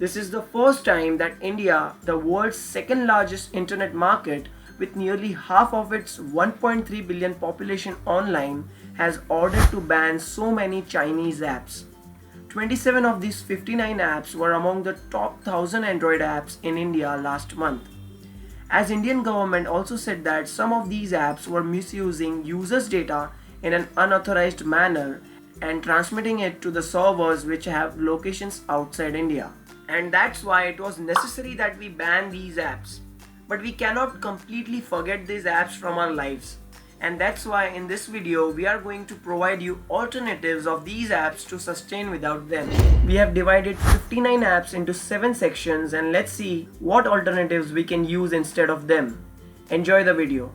This is the first time that India, the world's second largest internet market with nearly half of its 1.3 billion population online, has ordered to ban so many Chinese apps. 27 of these 59 apps were among the top 1000 Android apps in India last month. As Indian government also said that some of these apps were misusing users' data in an unauthorized manner and transmitting it to the servers which have locations outside India. And that's why it was necessary that we ban these apps. But we cannot completely forget these apps from our lives. And that's why in this video we are going to provide you alternatives of these apps to sustain without them. We have divided 59 apps into 7 sections and let's see what alternatives we can use instead of them. Enjoy the video.